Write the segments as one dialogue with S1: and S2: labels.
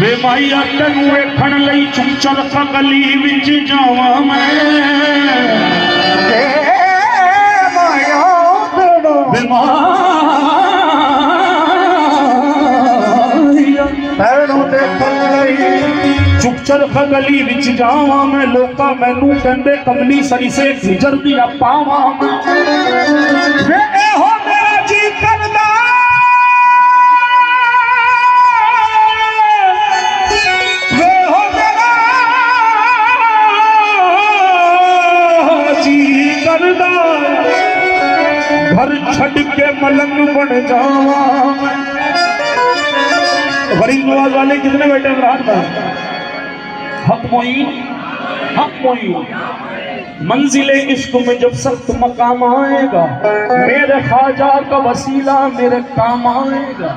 S1: वे माइया तेनू वेखण लई चुचर गली विच जावां मैं
S2: माया तेनू
S1: वे माइया
S2: तेनू देखण लई
S1: चुचर गली विच जावां मैं लोका मैनू कहंदे कमली सरी से गुजर दिया पावां वे एहो मेरा जी करदा घर छड़ के मलंग बन जावा गरीब नवाज वाले कितने बैठे इमरान भाई हक मोइन मंजिले इश्क में जब सख्त मकाम आएगा मेरे ख्वाजा का वसीला मेरे काम आएगा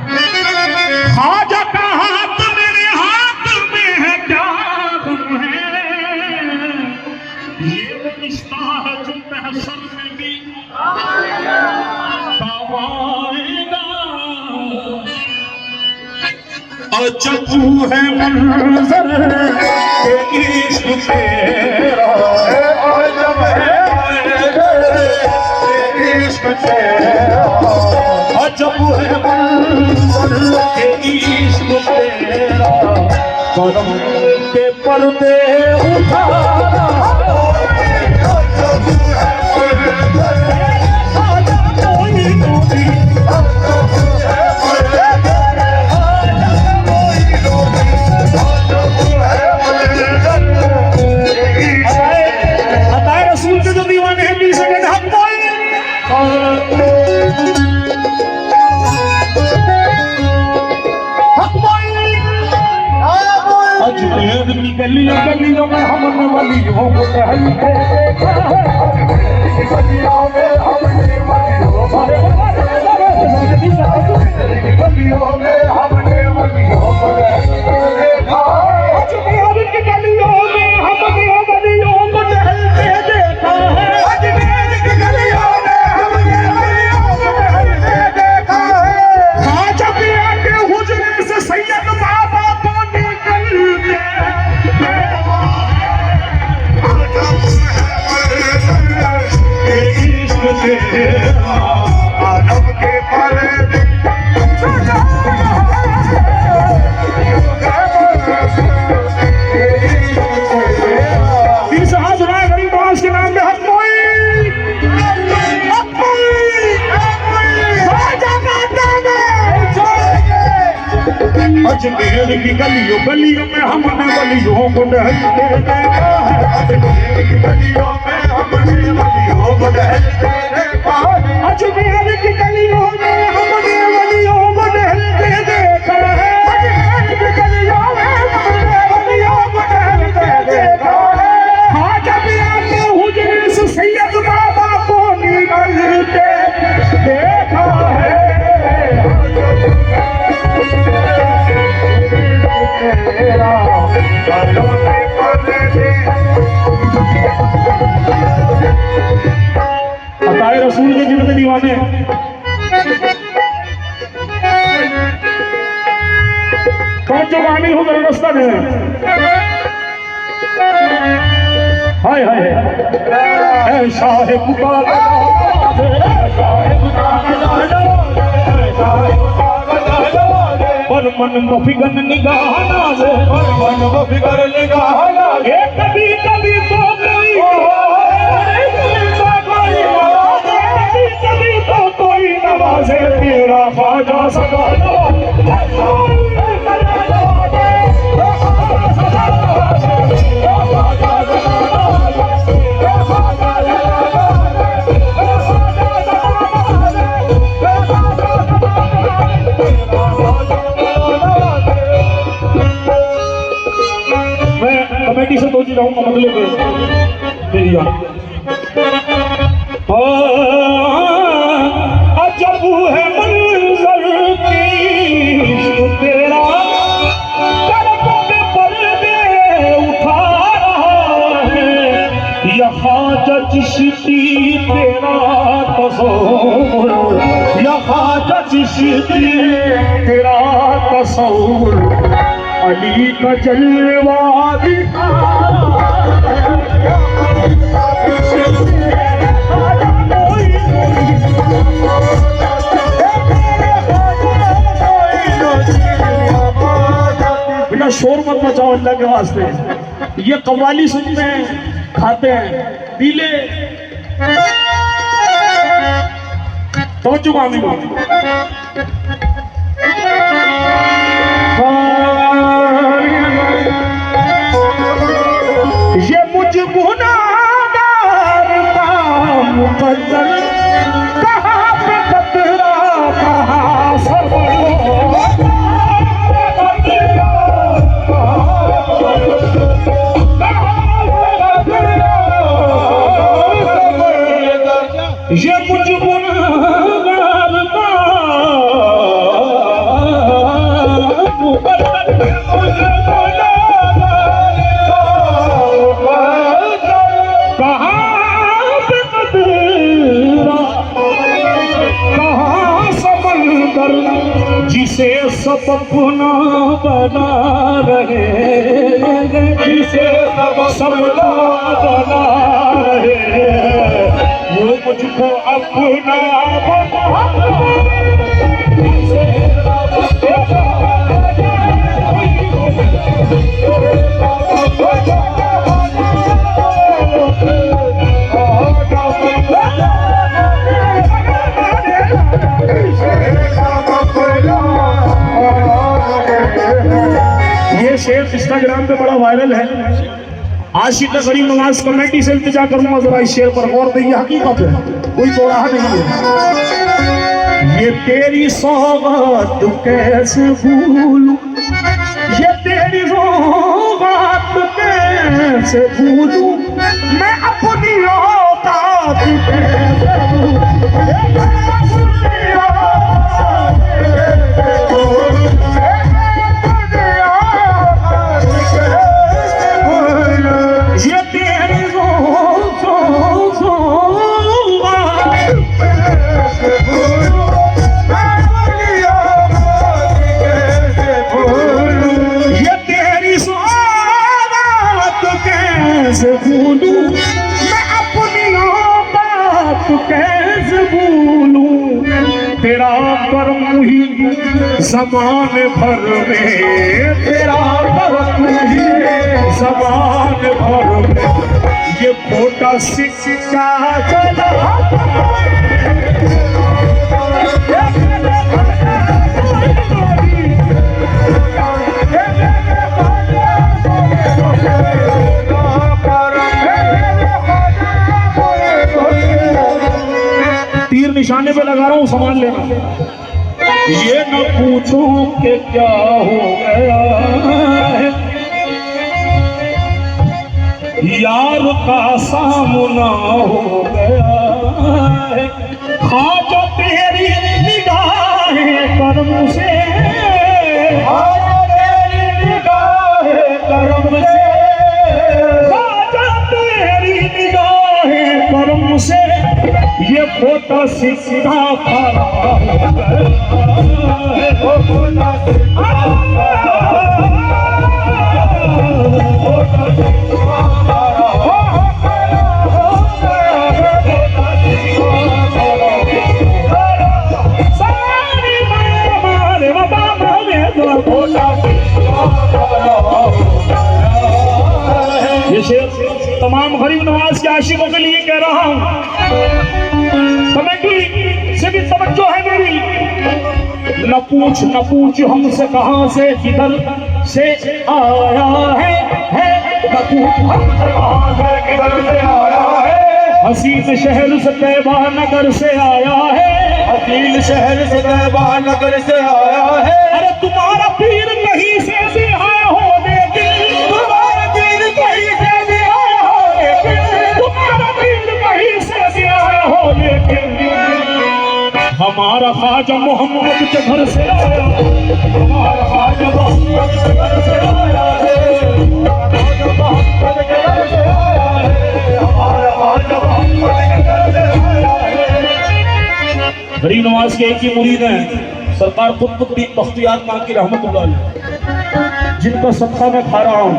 S1: ख्वाजा का हाथ मेरे हाथ में है क्या गम है ये वो रिश्ता है जो महशर में भी काम आएगा अजब है मंजर के इश्क तेरा
S2: अजब है इश्क तेरा
S1: अजब है मंजर के इश्क तेरा करम के पर्दे उठाना अजमेर की गलियों गलियों में हमने वलियों को टहलते देखा है गलियों में हमने वलियों को गलियों में हमने वलियों को देखा है अजमेर की गलियों में हमने वलियों को टहलते देखा है अजमेर की गलियों में हमने वलियों को टहलते देखा है ख्वाजा पिया के हुजरे से सैयद बाबा को
S2: आदम के पर्दे
S1: के नाम में अजमेर की गलियों गलियों में हमने वलियों को टहलते देखा है
S2: अजमेर की गलियों में हमने वलियों को टहलते देखा है
S1: अजमेर की गलियों में हमने वलियों को टहलते देखा है अजमेर की गलियों में हमने वलियों को टहलते देखा है ख्वाजा पिया के हुजरे से सैयद बाबा को निकलते देखा है अताए रसूल के जितने दीवाने कौन जो आमिर हो मेरा रास्ता दे हाय हाय ऐसा है पुकार पर मन मफिगन निगाह नाज़े पर मन मफिगन निगाह नाज़े कभी कभी तो कोई नवाज़े तेरा ख्वाजा सदा कमेटी से सोच रहा हूँ मतलब मेरी जान अजब है मंजर की तेरा करम पे पर्दे उठा रहा है यहाँ चिश्ती तेरा तसव्वुर यहाँ चिश्ती तेरा तसव्वुर अली का जलवा दिखा बेटा शोर मत मचाओ अल्लाह के वास्ते। ये कव्वाली सुनते हैं, खाते हैं, पीले तो मामी ये मुझ गुनाहगार का मुकद्दर कहाँ पे खतरा कहाँ सबर ये मुझ गुनाहगार का कहाँ पे कदरा कहाँ समंदर जिसे सब अपना बना रहे जिसे सब बना रहे वो मुझको अपना ये शेर इंस्टाग्राम पे बड़ा वायरल है। आशिक गरीब नवाज कमेटी से इल्तिजा करूंगा जरा इस शेर पर गौर देंगे, हकीकत है कोई तोड़ा नहीं है। ये तेरी सौगात कैसे भूलूं, ये तेरी सौगात कैसे भूलूं, मैं अपनी औकात कैसे भूलूं। कैसे भूलूं तेरा करम ही ज़माने भर में, तेरा करम ही ज़माने भर में, ये खोटा सिक्का चला निशाने पे लगा रहा हूँ, संभाल लेना। ये न पूछूं कि क्या हो गया है, यार का सामना हो गया है, खाजा तेरी निगाहें करम से, खाजा तेरी निगाहें करम से, खाजा तेरी निगाहें करम से, ये खोटा सिक्का खड़ा ये शेर तमाम गरीब नवाज के आशिकों के लिए कह रहा हूँ। कमेटी से भी तवज्जो है मेरी। न पूछ हमसे कहाँ से किधर से आया है न पूछ हमसे कहाँ से किधर से आया है, हसीन शहर से तैबा नगर से आया है, हसीन शहर से तैबा नगर से आया है। अरे तुम्हारा पीर कहीं से भी आया हो लेकिन, तुम्हारा पीर कहीं से भी आया हो लेकिन, तुम्हारा पीर कहीं से भी आया हो लेकिन, हमारा ख्वाजा मोहम्मद के घर से आया, हमारा ख्वाजा मोहम्मद के घर से आया है, हमारा मोहम्मद के घर से आया है, हमारा ख्वाजा मोहम्मद के घर से आया है। गरीब नवाज के एक ही मुरीद हैं सरकार कुतुबुद्दीन बख्तियार काकी रहमतुल्लाह अलैह, जिनका सदका मैं खा रहा हूँ।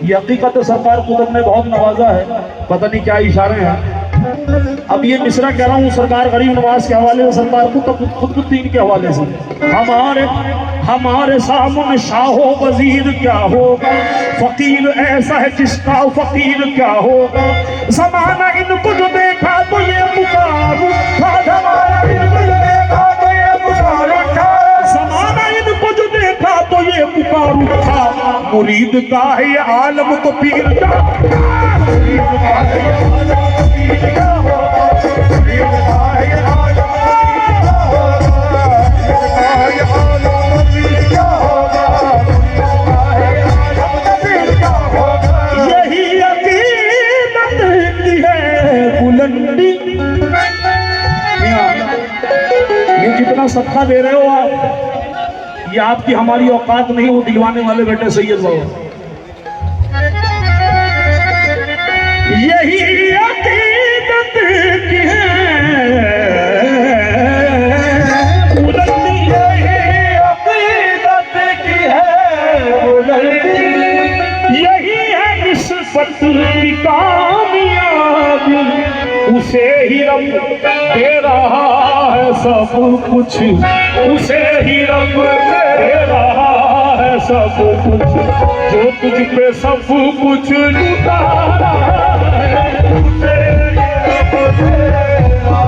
S1: ये हकीकत सरकार कुतुब ने बहुत नवाजा है, पता नहीं क्या इशारे हैं। अब ये मिसरा कह रहा हूँ सरकार गरीब नवाज के हवाले से, सरकार कुतुबुद्दीन के हवाले से। हमारे सामने शाहो वजीर क्या होगा, फकीर ऐसा है जिसका फकीर क्या होगा। ज़माना इनको जो देखा तो ये पुकारू था, ज़माना इनको जो देखा तो ये पुकारू था, ज़माना इनको जो देखा तो ये पुकारू था। मुरीद का है ये आलम तो पीर का, मुरीद का है ये आलम तो पीर का होगा, मुरीद का है ये आलम तो पीर का होगा, मुरीद का है ये आलम तो पीर का होगा। यही अकीदत की है बुलंदी। ये जितना सदका दे रहे हो आप, ये आपकी हमारी औकात नहीं, वो दिलवाने वाले बेटे सैयद बाबा। यही अकीदत की है बुलंदी, यही अकीदत की है बुलंदी, यही है निस्बत की कामयाबी। उसे ही रब दे रहा है सब कुछ, उसे ही रब दे रहा है सब कुछ, जो तुझ पे सब कुछ लुटा रहा है, उसे ही रब दे रहा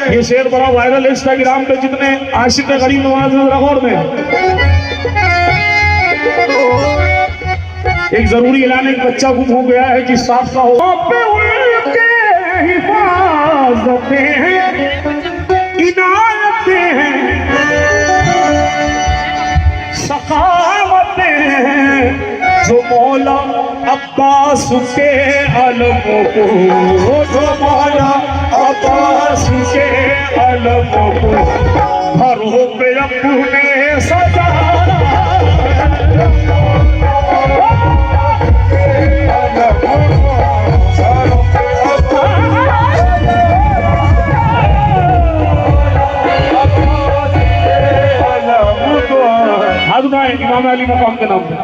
S1: ये शेर बड़ा वायरल है इंस्टाग्राम पे, जितने आशिक गरीब नवाज लाहौर में। एक जरूरी ऐलान, एक बच्चा गुम हो गया है जिस साथ का हो पे उनके हिफाजतें हैं, इनायतें हैं, सखावतें हैं, जो मौला अब्बास के अलम को, जो मौला अब्बास के अलम को घरों पे अपने सजा इमाम अली मकाम के नाम पे।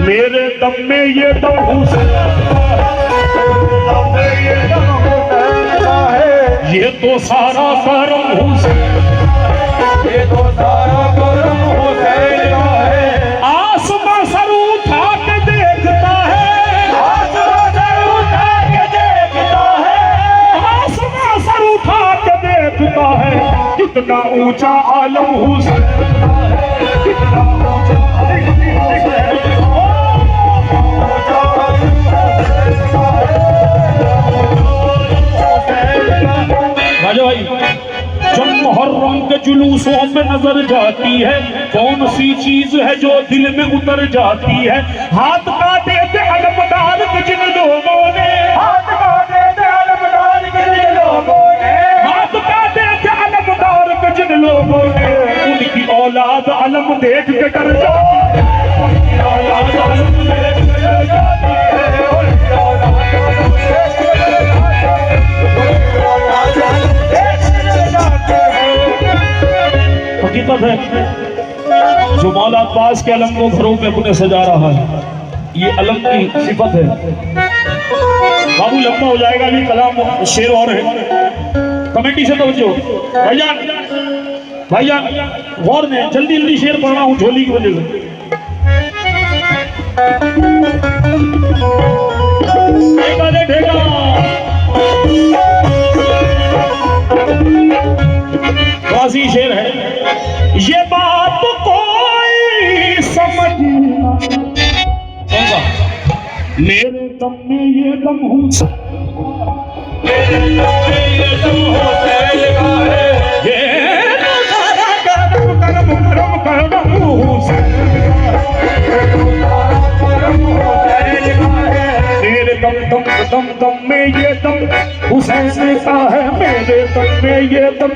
S1: मेरे दम में ये दम हुसैन है, ये तो सारा करम हुसैन, ये तो सारा करम हुसैन का है। आसमां सर उठा के देखता है, आसमां सर उठा के देखता है, आसमां सर उठा के देखता है, कितना ऊंचा आलम हुसैन, कितना ऊंचा भाई। जब मुहर्रम के जुलूसों में नजर जाती है, कौन सी चीज है जो दिल में उतर जाती है। हाथ काटे थे अलमदार के जिन लोगों ने, हाथ काटे थे अलमदार के जिन लोगों ने, हाथ काटे थे अलमदार के जिन लोगों ने, उनकी औलाद अलम देख के डर जाती है, उनकी औलाद अलम देख के डर जाती है, उनकी औलाद हकीकत है। जो मौला अब्बास के अलम को घरों में अपने सजा रहा है, ये अलम की सिफत है। बाबू लंबा हो जाएगा, ये कलाम शेर और है। कमेटी से तवज्जो भाईजान, भाईजान गौर में, जल्दी जल्दी शेर पढ़ रहा हूँ झोली की वजह से। वासी शेर है, ये बात कोई समझना, मेरे दम में ये दम हूँ, दम दम में ये दम हुसैन का है, मेरे दम में ये दम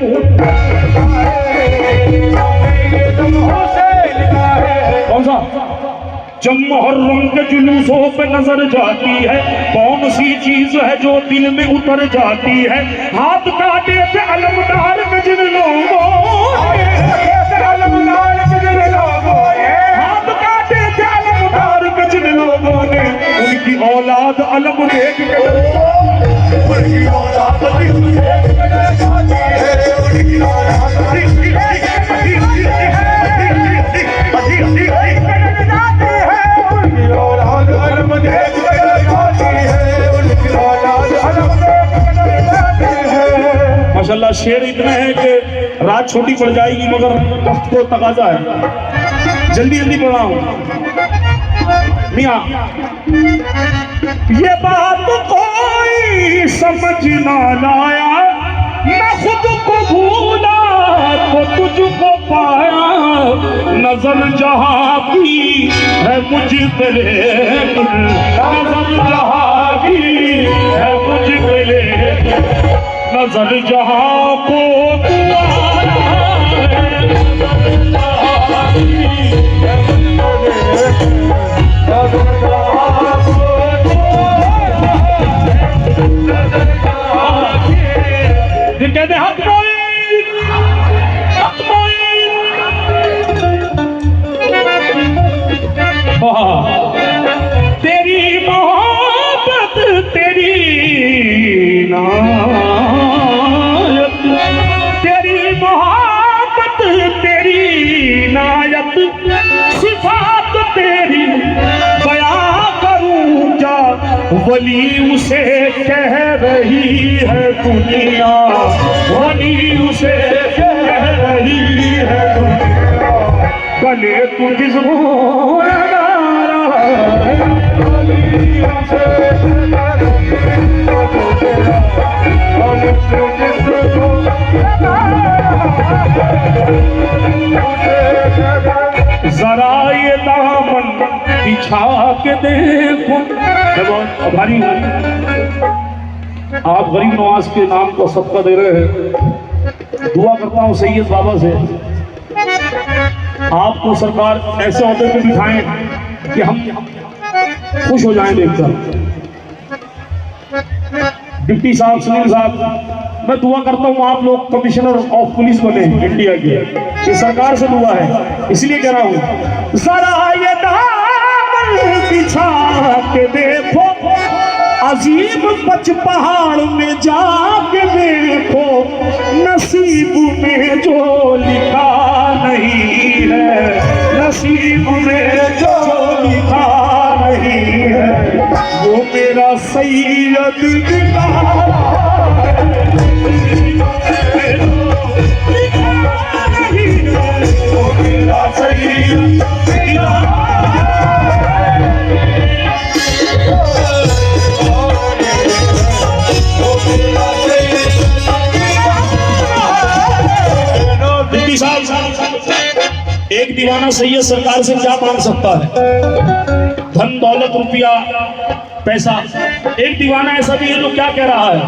S1: कौन सा? जब मुहर्रम के जुलूसों पे नजर जाती है, कौन सी चीज है जो दिल में उतर जाती है? हाथ काटे थे अलमदार में जिन लोगों ने, हाथ काटे थे अलमदार में जिन लोगों ने, उनकी औलाद अलम देख के उनकी औलाद माशाल्लाह। शेर इतना है कि रात छोटी पड़ जाएगी मगर वक्त को तकाजा है, जल्दी जल्दी पढ़ाऊं। मियां ये बात कोई समझ ना लाया, मैं खुद को भूला तो तुझको पाया, नजर जहां की है मुझ पे, नजर जहां की है मुझ पे, नजर जहां को तू कहते हक तेरी मोहब्बत तेरी नायत, तेरी मोहब्बत तेरी नायत, सिफात तेरी बयां करूं क्या, वली उसे कह रही है दुनिया, वली उसे कह रही है दुनिया, गले तू किसको लगा रहा है, वली उसे जरा ये दामन बिछा के देखो। भारी आप गरीब नवाज के नाम को सबका दे रहे हैं, दुआ करता हूँ सैयद बाबा से आपको सरकार ऐसे औहदे पे बिठाएं कि हम खुश हो जाएं देखकर। डिप्टी साहब, सुनील साहब, मैं दुआ करता हूँ आप लोग कमिश्नर ऑफ पुलिस बने इंडिया के, ये सरकार से दुआ है, इसलिए कह रहा हूँ जरा ये दामन बिछा के देखो, अजीम पच पहाड़ में जाके देखो, नसीब में जो लिखा नहीं है, नसीब में जो लिखा नहीं है, वो मेरा सैयद लिखा एक दीवाना सैयद सरकार से क्या मांग सकता है? धन दौलत रुपया पैसा। एक दीवाना ऐसा भी है जो क्या कह रहा है?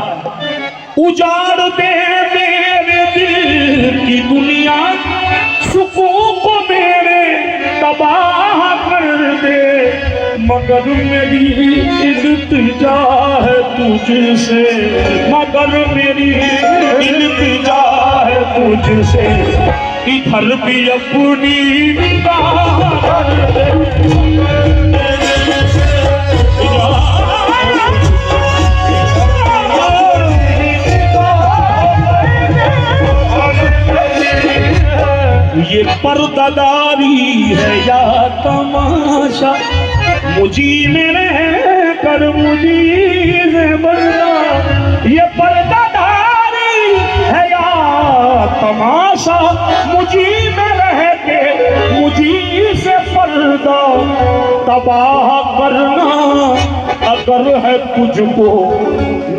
S1: उजाड़ दे मेरे दिल की दुनिया, सुकून को मेरे तबाह कर दे, मगर मेरी इल्तिजा है तुझसे, मगर मेरी इल्तिजा है तुझसे, इधर भी अपनी निगाह कर दे। ये पर्दादारी है या तमाशा, मुझी में रह कर मुझी से बदला, ये पर्दादारी है या तमाशा, मुझी में रह के मुझी से पर्दा तबाह करना, अगर है तुझको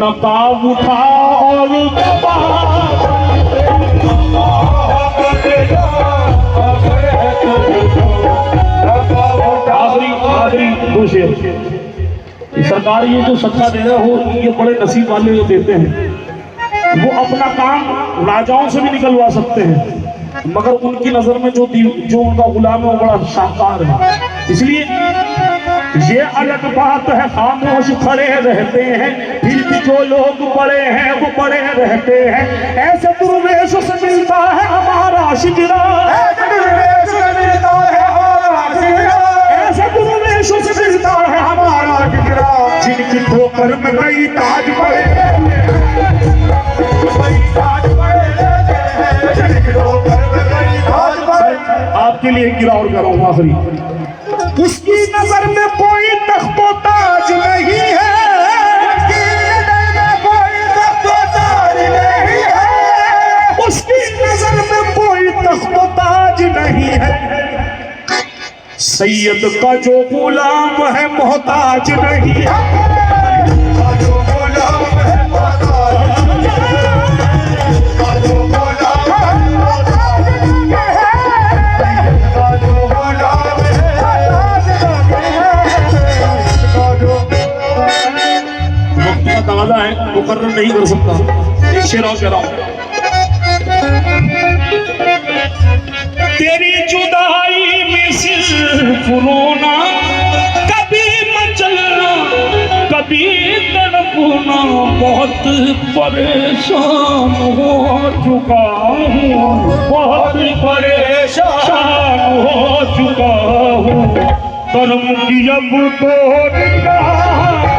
S1: नकाब उठा और तबाह सरकार ये जो सत्ता दे रहे हो, ये बड़े नसीब वाले जो देते हैं, वो अपना काम राजाओं से भी निकलवा सकते हैं, मगर उनकी नजर में जो उनका गुलाम है वो बड़ा शाहकार है। इसलिए ये अलग बात है, खामोश खड़े रहते हैं, फिर भी जो लोग बड़े हैं वो बड़े रहते हैं। ऐसे दुर्वेश से मिलता है हमारा शिजरा, ऐसे दुर्वेश से मिलता है हमारा शिजरा, जिनकी ठोकर में कई ताज पड़े, आपके लिए गिरा और कराऊंगा आखिरी। उसकी नजर में कोई तख्तो ताज नहीं है, उसकी नजर में कोई तख्तो ताज नहीं है, उसकी नजर में कोई तख्तो ताज नहीं है। सैयद का जो गुलाम है मोहताज नहीं है, दादा है मुकर्रर नहीं कर सकता। एक शेर और कह रहा हूं, तेरी जुदाई में सिर्फ रोना, कभी मचलना कभी तड़पना, बहुत परेशान हो चुका हूँ, बहुत परेशान हो चुका हूँ, कर्म की अब तो निगाह